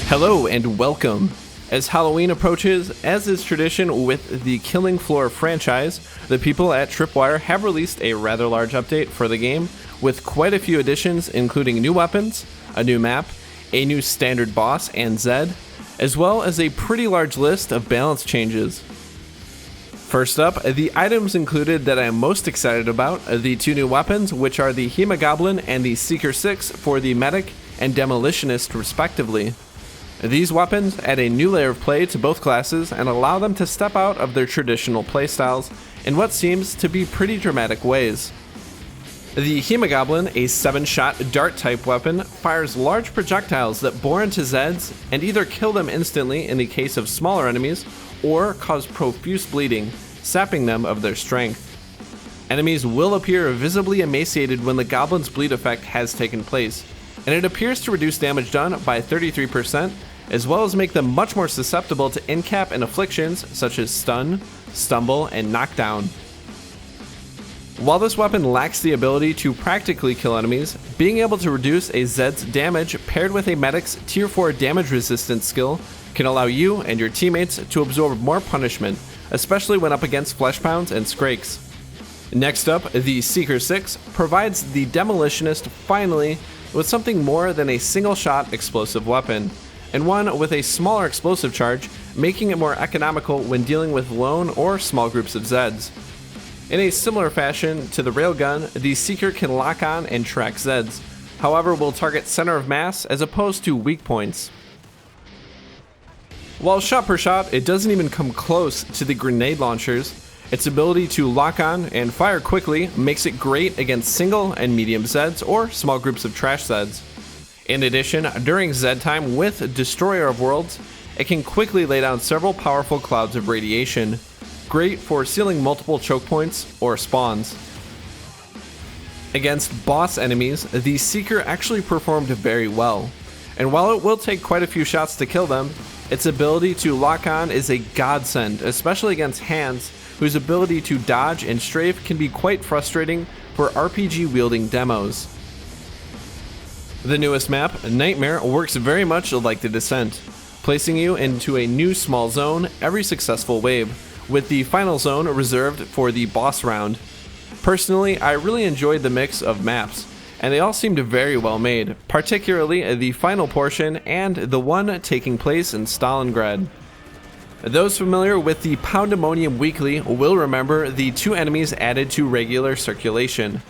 Hello and welcome. As Halloween approaches, as is tradition with the Killing Floor franchise, the people at Tripwire have released a rather large update for the game with quite a few additions, including new weapons, a new map, a new standard boss and Zed, as well as a pretty large list of balance changes. First up, the items included that I am most excited about, the two new weapons, which are the Hemo-Goblin and the Seeker 6 for the Medic and Demolitionist respectively. These weapons add a new layer of play to both classes and allow them to step out of their traditional playstyles in what seems to be pretty dramatic ways. The Hemo-Goblin, a 7-shot dart-type weapon, fires large projectiles that bore into Zeds and either kill them instantly in the case of smaller enemies, or cause profuse bleeding, sapping them of their strength. Enemies will appear visibly emaciated when the Goblin's bleed effect has taken place, and it appears to reduce damage done by 33%, as well as make them much more susceptible to in-cap and afflictions such as stun, stumble, and knockdown. While this weapon lacks the ability to practically kill enemies, being able to reduce a Zed's damage paired with a Medic's Tier 4 damage resistance skill can allow you and your teammates to absorb more punishment, especially when up against Fleshpounds and Skrakes. Next up, the Seeker 6 provides the Demolitionist finally with something more than a single-shot explosive weapon, and one with a smaller explosive charge, making it more economical when dealing with lone or small groups of Zeds. In a similar fashion to the Railgun, the Seeker can lock on and track Zeds, however will target center of mass as opposed to weak points. While shot per shot, it doesn't even come close to the grenade launchers. Its ability to lock on and fire quickly makes it great against single and medium Zeds or small groups of trash Zeds. In addition, during Zed time with Destroyer of Worlds, it can quickly lay down several powerful clouds of radiation, great for sealing multiple choke points or spawns. Against boss enemies, the Seeker actually performed very well, and while it will take quite a few shots to kill them, its ability to lock on is a godsend, especially against hands whose ability to dodge and strafe can be quite frustrating for RPG-wielding demos. The newest map, Nightmare, works very much like the Descent, placing you into a new small zone every successful wave, with the final zone reserved for the boss round. Personally, I really enjoyed the mix of maps, and they all seemed very well made, particularly the final portion and the one taking place in Stalingrad. Those familiar with the Poundemonium Weekly will remember the two enemies added to regular circulation,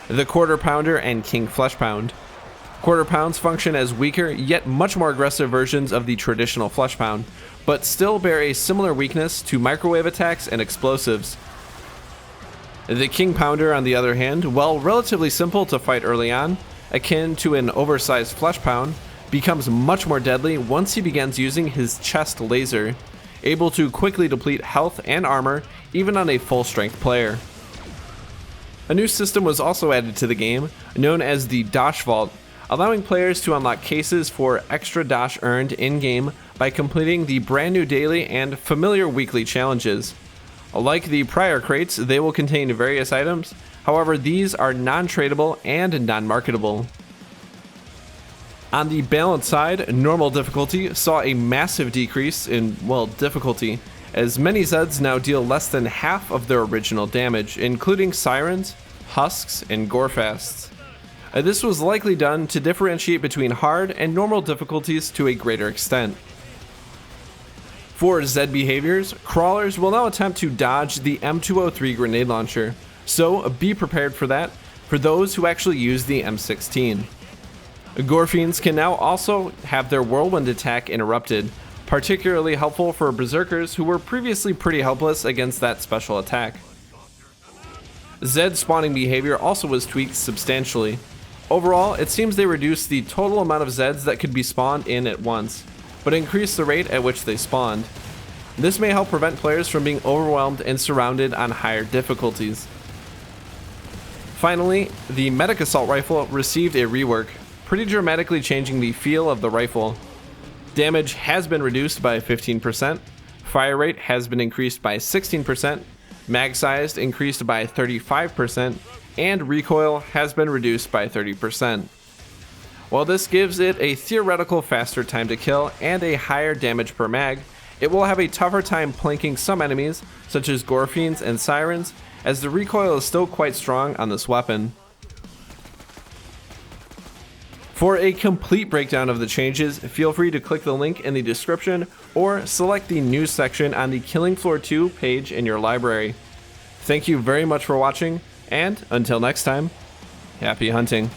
the Quarter Pounder and King Fleshpound. Quarter Pounds function as weaker yet much more aggressive versions of the traditional Fleshpound, but still bear a similar weakness to microwave attacks and explosives. The King Pounder, on the other hand, while relatively simple to fight early on, akin to an oversized Fleshpound, becomes much more deadly once he begins using his chest laser, able to quickly deplete health and armor even on a full-strength player. A new system was also added to the game, known as the Dosh Vault, allowing players to unlock cases for extra Dosh earned in-game by completing the brand new daily and familiar weekly challenges. Like the prior crates, they will contain various items, however these are non-tradable and non-marketable. On the balance side, normal difficulty saw a massive decrease in, difficulty, as many Zeds now deal less than half of their original damage, including Sirens, Husks, and Gorefasts. This was likely done to differentiate between hard and normal difficulties to a greater extent. For Zed behaviors, crawlers will now attempt to dodge the M203 grenade launcher, so be prepared for that for those who actually use the M16. Gorefiends can now also have their whirlwind attack interrupted, particularly helpful for berserkers who were previously pretty helpless against that special attack. Zed spawning behavior also was tweaked substantially. Overall, it seems they reduced the total amount of Zeds that could be spawned in at once, but increased the rate at which they spawned. This may help prevent players from being overwhelmed and surrounded on higher difficulties. Finally, the Medic Assault Rifle received a rework, pretty dramatically changing the feel of the rifle. Damage has been reduced by 15%, fire rate has been increased by 16%, mag size increased by 35%, and recoil has been reduced by 30%. While this gives it a theoretical faster time to kill and a higher damage per mag, it will have a tougher time plinking some enemies, such as Gorfiends and Sirens, as the recoil is still quite strong on this weapon. For a complete breakdown of the changes, feel free to click the link in the description or select the news section on the Killing Floor 2 page in your library. Thank you very much for watching, and until next time, happy hunting.